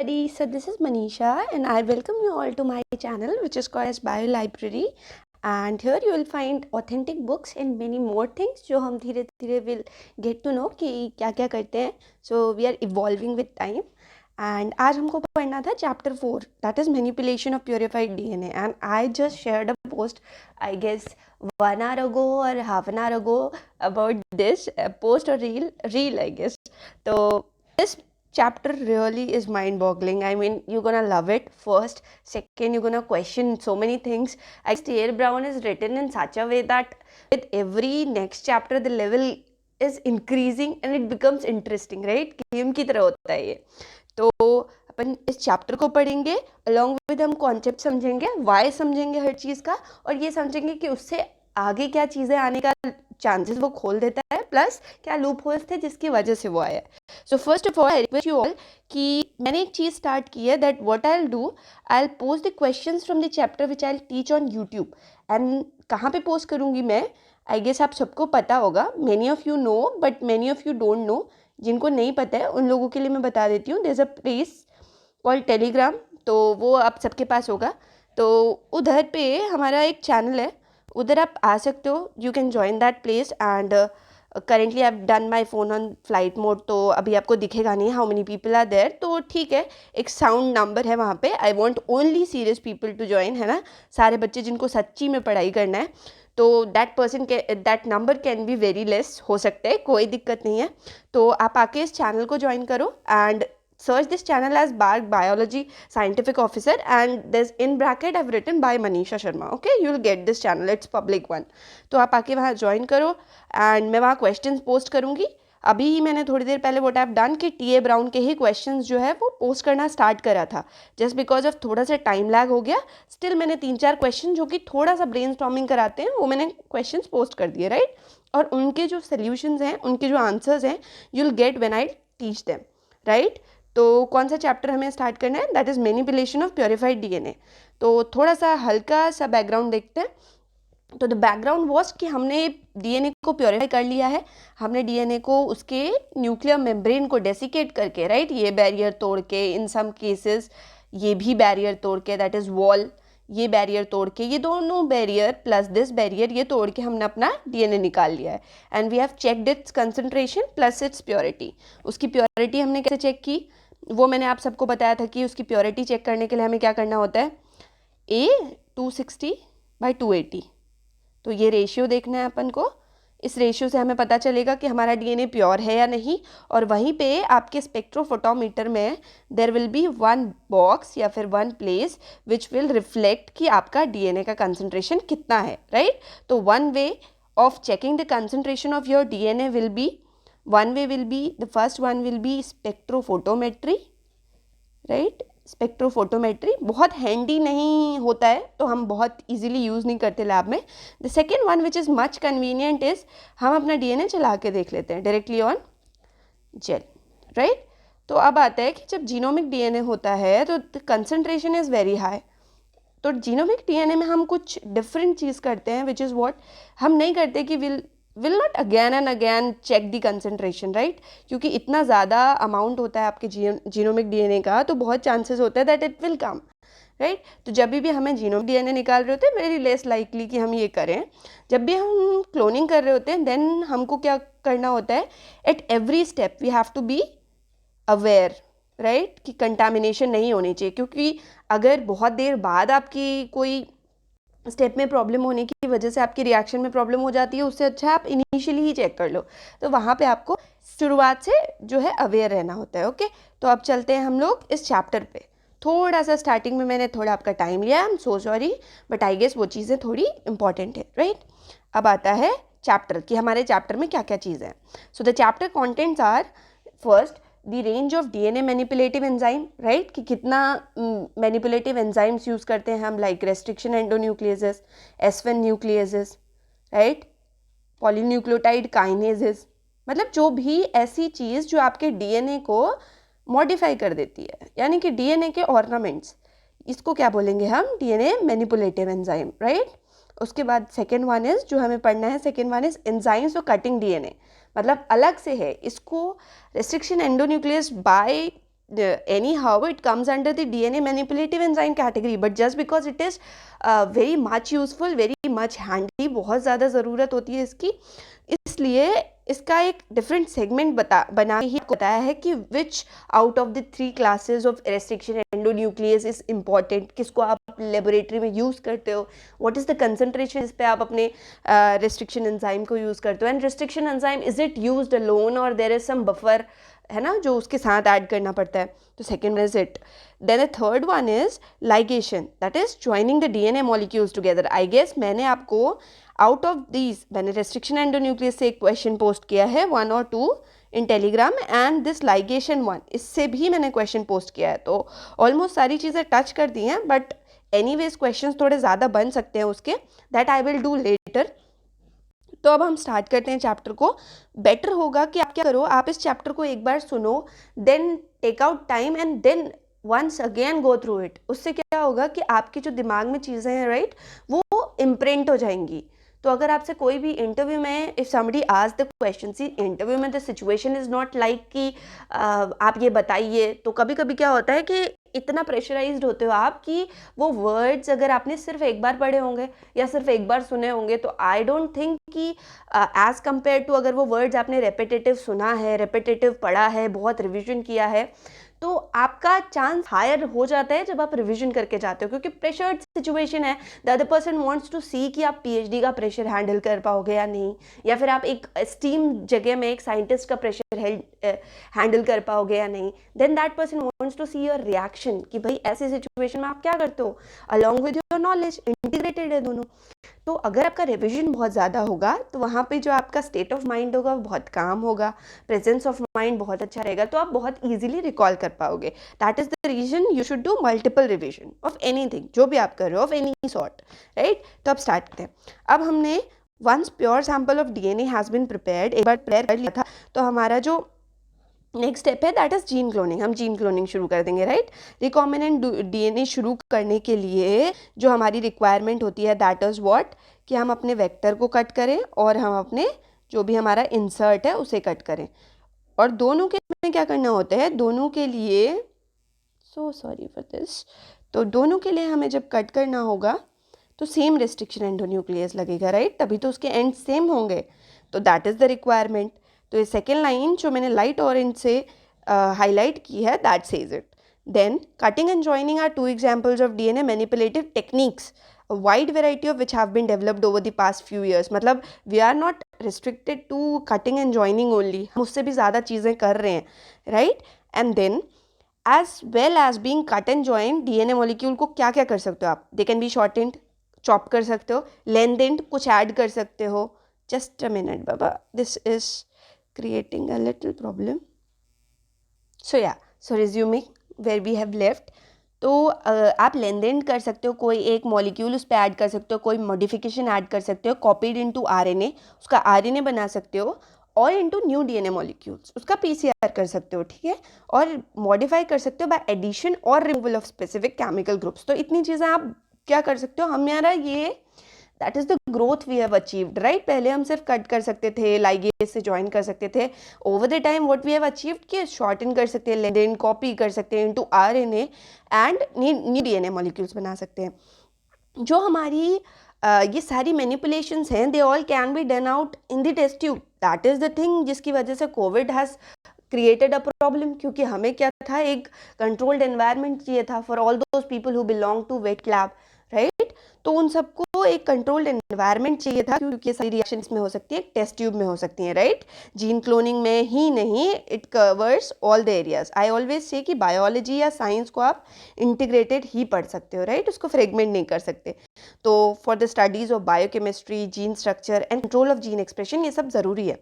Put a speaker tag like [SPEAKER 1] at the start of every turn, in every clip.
[SPEAKER 1] Everybody, so this is Manisha and I welcome you all to my channel which is called as Bio Library, and here you will find authentic books and many more things जो हम धीरे धीरे will get to know कि क्या क्या करते हैं. So we are evolving with time and आज हमको पढ़ना था chapter 4, that is manipulation of purified DNA, and I just shared a post I guess 1 hour ago or half an hour ago about this post or reel I guess. So this chapter really is mind-boggling. I mean, you're gonna love it first. Second, you're gonna question so many things. I guess T.R. Brown is written in such a way that with every next chapter, the level is increasing and it becomes interesting, right? Game की तरह होता है ये. तो अपन इस chapter को पढ़ेंगे, along with हम कॉन्सेप्ट समझेंगे, वाई समझेंगे हर चीज़ का, और ये समझेंगे कि उससे आगे क्या चीज़ें आने का चांसेस वो खोल देता है, प्लस क्या लूप होल्स थे जिसकी वजह से वो आया. So first of all I request you all कि मैंने एक चीज़ स्टार्ट की है, that what I will do, I will post the questions from the chapter which I will teach on YouTube. And कहाँ पे पोस्ट करूँगी मैं, आई गेस आप सबको पता होगा, many of you know but many of you don't know. जिनको नहीं पता है उन लोगों के लिए मैं बता देती हूँ. There is a place called Telegram, तो वो आप सबके पास होगा. तो उधर पे हमारा एक चैनल है, उधर आप आ सकते हो. You can join that place and currently I have done my phone on flight mode, तो अभी आपको दिखेगा नहीं how many people are there. तो ठीक है, एक साउंड नंबर है वहाँ पे. I want only serious people to join, है ना, सारे बच्चे जिनको सच्ची में पढ़ाई करना है. तो that number can be very less, हो सकता है, कोई दिक्कत नहीं है. तो आप आके इस चैनल को ज्वाइन करो and search this channel as Bark Biology Scientific Officer, and there's in bracket I've written by Manisha Sharma. Okay, you'll get this channel, it's public one. तो आप आके वहाँ ज्वाइन करो एंड मैं वहाँ क्वेश्चंस पोस्ट करूँगी. अभी ही मैंने थोड़ी देर पहले व्हाट आई हैव डन कि टी.ए. ब्राउन के ही क्वेश्चंस जो है वो पोस्ट करना स्टार्ट करा था, जस्ट बिकॉज ऑफ थोड़ा सा टाइम लैग हो गया. स्टिल मैंने 3-4 क्वेश्चन जो कि थोड़ा सा ब्रेन स्टॉर्मिंग कराते हैं वो मैंने क्वेश्चन पोस्ट कर दिए, राइट. और उनके जो सोल्यूशंस हैं, उनके जो आंसर्स हैं, you will get when I teach them, right. तो कौन सा चैप्टर हमें स्टार्ट करना है, that is manipulation of purified DNA. तो थोड़ा सा हल्का सा बैकग्राउंड देखते हैं. तो द बैकग्राउंड वॉज कि हमने डीएनए को प्योरीफाई कर लिया है. हमने डीएनए को उसके न्यूक्लियर मेम्ब्रेन को डेसिकेट करके, राइट, ये बैरियर तोड़ के, इन सम केसेस ये भी बैरियर तोड़ के, दैट इज़ वॉल, ये बैरियर तोड़ के, ये दोनों बैरियर प्लस दिस बैरियर, ये तोड़ के हमने अपना डीएनए निकाल लिया है. And we have checked its concentration plus its purity. उसकी प्योरिटी हमने कैसे चेक की, वो मैंने आप सबको बताया था कि उसकी प्योरिटी चेक करने के लिए हमें क्या करना होता है, A260/280. तो ये रेशियो देखना है अपन को. इस रेशियो से हमें पता चलेगा कि हमारा डीएनए प्योर है या नहीं. और वहीं पे आपके स्पेक्ट्रोफोटोमीटर में there will be one box या फिर one place which will reflect कि आपका डीएनए का कंसंट्रेशन कितना है, राइट. तो one way of checking the concentration of your DNA will be, the first one will be spectrophotometry, right. Spectrophotometry बहुत handy नहीं होता है, तो हम बहुत इजीली यूज़ नहीं करते लैब में. The second one which is much convenient is हम अपना डीएनए चला के देख लेते हैं डायरेक्टली ऑन जेल, राइट. तो अब आता है कि जब जीनोमिक डीएनए होता है तो the concentration is very high. तो जीनोमिक डीएनए में हम कुछ डिफरेंट चीज़ करते हैं, विच इज़ व्हाट, हम नहीं करते कि will not again and again check the concentration, right. क्योंकि इतना ज़्यादा अमाउंट होता है आपके जीनोमिक डीएनए का, तो बहुत चांसेस होता है that it will come, right. तो जब भी हमें जीनोमिक डीएनए निकाल रहे होते हैं, वेरी लेस लाइकली कि हम ये करें. जब भी हम क्लोनिंग कर रहे होते हैं, देन हमको क्या करना होता है, at every step we have to be aware, right, कि कंटामिनेशन नहीं होनी चाहिए. क्योंकि अगर बहुत देर बाद आपकी कोई स्टेप में प्रॉब्लम होने की वजह से आपकी रिएक्शन में प्रॉब्लम हो जाती है, उससे अच्छा आप इनिशियली ही चेक कर लो. तो वहाँ पे आपको शुरुआत से जो है अवेयर रहना होता है. ओके, तो अब चलते हैं हम लोग इस चैप्टर पे. थोड़ा सा स्टार्टिंग में मैंने थोड़ा आपका टाइम लिया, I am so sorry, but I guess वो चीज़ें थोड़ी इंपॉर्टेंट है, राइट. अब आता है चैप्टर कि हमारे चैप्टर में क्या क्या चीज़ें हैं. So the chapter contents are, first, the range of DNA manipulative enzyme, right, कि कितना मैनिपुलेटिव एंजाइम्स यूज़ करते हैं हम, like restriction endonucleases, S1 nucleases, right, polynucleotide kinases, मतलब जो भी ऐसी चीज़ जो आपके डीएनए को मॉडिफाई कर देती है, यानी कि डीएनए के ऑर्नामेंट्स, इसको क्या बोलेंगे हम, डीएनए मैनिपुलेटिव एंजाइम, राइट. उसके बाद सेकेंड वन इज़ जो हमें पढ़ना है, second one is enzymes for cutting DNA, मतलब अलग से है. इसको restriction endonuclease by anyhow it comes under the DNA manipulative enzyme category, but just because it is very much useful, very much handy, बहुत ज़्यादा ज़रूरत होती है इसकी, इसलिए इसका एक डिफरेंट सेगमेंट बना के ही बताया है कि विच out of the 3 classes of restriction endonuclease is important, किसको आप लेबोरेटरी में यूज़ करते हो, व्हाट इज़ द कंसंट्रेशन इस पे आप अपने रेस्ट्रिक्शन एंजाइम को यूज़ करते हो, and restriction enzyme is it used alone और देयर इज सम बफर, है ना, जो उसके साथ ऐड करना पड़ता है. तो second is it. Then the third one is ligation, that is joining the DNA molecules together. I guess मैंने आपको आउट ऑफ दीज, मैंने रेस्ट्रिक्शन एंडोन्यूक्लियस से एक क्वेश्चन पोस्ट किया है 1 और 2 in Telegram, and this ligation one, इससे भी मैंने क्वेश्चन पोस्ट किया है. तो ऑलमोस्ट सारी चीज़ें टच कर दी हैं, बट एनीवेज क्वेश्चंस थोड़े ज़्यादा बन सकते हैं उसके, that I will do later. तो अब हम स्टार्ट करते हैं चैप्टर को. बेटर होगा कि आप क्या करो, आप इस चैप्टर को एक बार सुनो, then take out time and then once again go through it. उससे क्या होगा कि आपके जो दिमाग में चीज़ें हैं, राइट, वो इम्प्रिंट हो जाएंगी. तो अगर आपसे कोई भी इंटरव्यू में if somebody ask the question, see interview में the situation is not like कि आप ये बताइए, तो कभी कभी क्या होता है कि इतना प्रेशराइज्ड होते हो आप कि वो वर्ड्स अगर आपने सिर्फ एक बार पढ़े होंगे या सिर्फ एक बार सुने होंगे, तो आई डोंट थिंक कि एज कम्पेयर टू अगर वो वर्ड्स आपने रेपिटेटिव सुना है, रेपिटेटिव पढ़ा है, बहुत रिविजन किया है, तो आपका चांस हायर हो जाता है जब आप रिवीजन करके जाते हो, क्योंकि प्रेशर्ड सिचुएशन है. The other person wants to see कि आप पीएचडी का प्रेशर हैंडल कर पाओगे या नहीं, या फिर आप एक स्टीम जगह में एक साइंटिस्ट का प्रेशर हैंडल कर पाओगे या नहीं. Then that person wants to see your reaction कि भाई ऐसे सिचुएशन में आप क्या करते हो, along with your knowledge, integrated है दोनों. तो अगर आपका रिवीजन बहुत ज़्यादा होगा तो वहाँ पे जो आपका स्टेट ऑफ माइंड होगा वो बहुत काम होगा, प्रेजेंस ऑफ माइंड बहुत अच्छा रहेगा, तो आप बहुत इजीली रिकॉल कर पाओगे. That is the reason you should do multiple revision of anything, जो भी आप कर रहे हो, ऑफ एनी सॉर्ट, राइट. तो अब स्टार्ट करते हैं. अब हमने once pure sample of DNA has been prepared, एक बार प्रिपेयर कर लिया था, तो हमारा जो नेक्स्ट स्टेप है दैट इज जीन क्लोनिंग. हम जीन क्लोनिंग शुरू कर देंगे, राइट. रिकॉम्बिनेंट डीएनए शुरू करने के लिए जो हमारी रिक्वायरमेंट होती है दैट इज व्हाट, कि हम अपने वेक्टर को कट करें और हम अपने जो भी हमारा इंसर्ट है उसे कट करें. और दोनों के में क्या करना होता है, दोनों के लिए, सो सॉरी फॉर दिस, तो दोनों के लिए हमें जब कट करना होगा तो सेम रेस्ट्रिक्शन एंडोन्यूक्लियस लगेगा, राइट, तभी तो उसके एंड सेम होंगे. तो दैट इज़ द रिक्वायरमेंट. तो ये सेकेंड लाइन जो मैंने लाइट ऑरेंज से हाईलाइट की है, that says it. Then cutting and joining are 2 examples of DNA manipulative techniques, a wide variety of which have been developed over the past few years. मतलब we are not restricted to cutting and joining only, हम उससे भी ज़्यादा चीज़ें कर रहे हैं, right. and then as well as being cut and join, DNA molecule को क्या क्या कर सकते हो आप, they can be shortened, chop कर सकते हो, lengthened, कुछ ऐड कर सकते हो. just a minute Baba, this is creating a little problem. So yeah, so resuming where we have left, तो आप लेंदेंड कर सकते हो, कोई एक मॉलिक्यूल उस पर ऐड कर सकते हो, कोई मॉडिफिकेशन ऐड कर सकते हो, कॉपीड इनटू आरएनए, उसका आरएनए बना सकते हो, और इनटू न्यू डीएनए मॉलिक्यूल्स उसका पीसीआर कर सकते हो, ठीक है, और मॉडिफाई कर सकते हो बाय एडिशन और removal of specific chemical groups. तो इतनी चीज़ें आप क्या कर सकते हो, हमारा ये that is the growth we have achieved, right. पहले हम सिर्फ कट कर सकते थे, लाइगेज से ज्वाइन कर सकते थे. Over the time what we have achieved कि शॉर्टन कर सकते हैं, लेंदेन कॉपी कर सकते हैं into RNA and new DNA molecules बना सकते हैं. जो हमारी ये सारी मैनिपुलेशंस हैं, they all can be done out in the test tube. That is the thing जिसकी वजह से covid has created a problem, क्योंकि हमें क्या था, एक कंट्रोल्ड एनवायरनमेंट चाहिए था for all those people who belong to wet lab, right. तो उन सबको एक कंट्रोल्ड एनवायरनमेंट चाहिए था, क्योंकि सारी रिएक्शन इसमें हो सकती है, टेस्ट ट्यूब में हो सकती हैं, राइट. जीन क्लोनिंग में ही नहीं, it covers all the areas. I always say कि बायोलॉजी या साइंस को आप इंटीग्रेटेड ही पढ़ सकते हो, राइट, उसको फ्रेगमेंट नहीं कर सकते. तो for the studies of biochemistry, gene structure and control of gene expression, ये सब ज़रूरी है.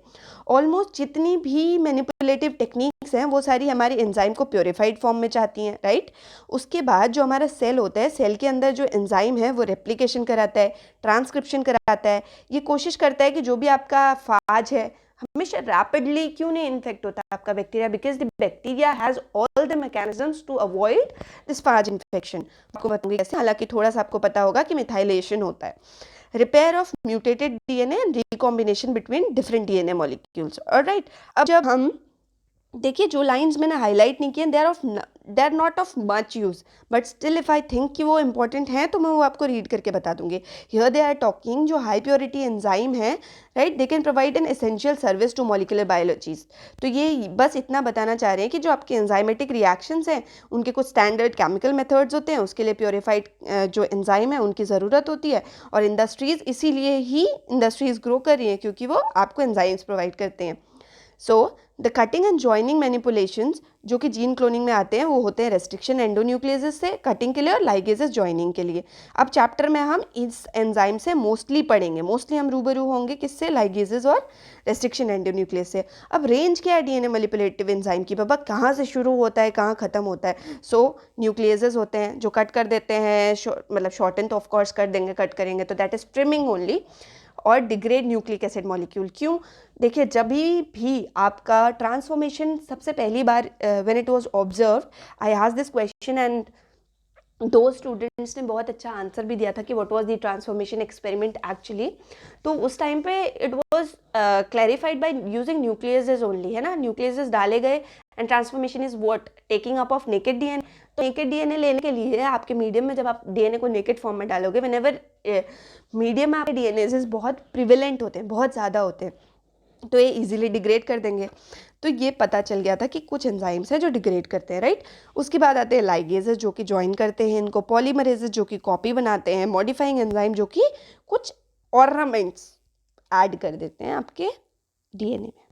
[SPEAKER 1] ऑलमोस्ट जितनी भी मैनिपुलेटिव टेक्निक्स हैं वो सारी हमारी एंजाइम को प्योरीफाइड फॉर्म में चाहती हैं, राइट. उसके बाद जो हमारा सेल होता है, सेल के अंदर जो एंजाइम है वो रेप्लिकेशन कराता है, ट्रांसक्रिप्शन कराता है, ये कोशिश करता है कि जो भी आपका फाज है हमेशा रैपिडली क्यों नहीं इन्फेक्ट होता है आपका bacteria, because the bacteria has all the mechanisms to avoid this phage infection. आपको बताऊंगी कैसे, हालांकि थोड़ा सा आपको पता होगा कि मिथाइलेशन होता है, repair of mutated DNA and recombination between different DNA molecules, alright. अब जब हम देखिए जो लाइंस मैंने हाईलाइट नहीं किए they are not of much use, but still if I think कि वो इंपॉर्टेंट हैं तो मैं वो आपको रीड करके बता दूंगी। हियर दे आर टॉकिंग जो हाई प्योरिटी एंजाइम है, right, they can provide an essential service to molecular biologies. तो ये बस इतना बताना चाह रहे हैं कि जो आपके एंजाइमेटिक रिएक्शंस हैं उनके कुछ स्टैंडर्ड केमिकल मेथड्स होते हैं, उसके लिए प्योरीफाइड जो एंजाइम है उनकी ज़रूरत होती है, और इंडस्ट्रीज़ इसीलिए ही इंडस्ट्रीज़ ग्रो कर रही हैं क्योंकि वो आपको एंजाइम्स प्रोवाइड करते हैं। So the cutting and joining manipulations जो कि जीन क्लोनिंग में आते हैं वो होते हैं रेस्ट्रिक्शन एंडोन्यूक्लियसेस से कटिंग के लिए और लाइगेसेस जॉइनिंग के लिए। अब चैप्टर में हम इस एंजाइम से मोस्टली पढ़ेंगे, मोस्टली हम रूबरू होंगे किससे, लाइगेसेस और रेस्ट्रिक्शन एंडोन्यूक्लियस से। अब रेंज क्या है डीएनए मैनिपुलेटिव एंजाइम की, बाबा कहाँ से शुरू होता है कहाँ ख़त्म होता है। सो न्यूक्लियसेस होते हैं जो कट कर देते हैं, मतलब शॉर्टन तो ऑफ कोर्स कर देंगे, कट करेंगे तो दैट इज ट्रिमिंग ओनली, और डिग्रेड न्यूक्लिक एसिड मॉलिक्यूल। क्यों, देखिए जब भी आपका ट्रांसफॉर्मेशन सबसे पहली बार when it was observe, I asked this question and दो स्टूडेंट्स ने बहुत अच्छा आंसर भी दिया था कि what was the transformation experiment actually. तो उस टाइम पे it was clarified by using nucleases only, है ना, न्यूक्लियसेस डाले गए and transformation is what, taking up of naked DNA. तो नेकेड डीएनए लेने के लिए आपके मीडियम में जब आप डीएनए को नेकेड फॉर्म में डालोगे, व्हेनेवर मीडियम में आपके डीएनएज बहुत प्रिवेलेंट होते हैं, बहुत ज़्यादा होते हैं, तो ये इजीली डिग्रेड कर देंगे। तो ये पता चल गया था कि कुछ एंजाइम्स हैं जो डिग्रेड करते हैं, राइट। उसके बाद आते हैं लाइगेजेस जो कि ज्वाइन करते हैं इनको, पॉलीमरेजेस जो कि कॉपी बनाते हैं, मॉडिफाइंग एंजाइम जो कि कुछ ऑर्नामेंट्स ऐड कर देते हैं आपके डीएनए में।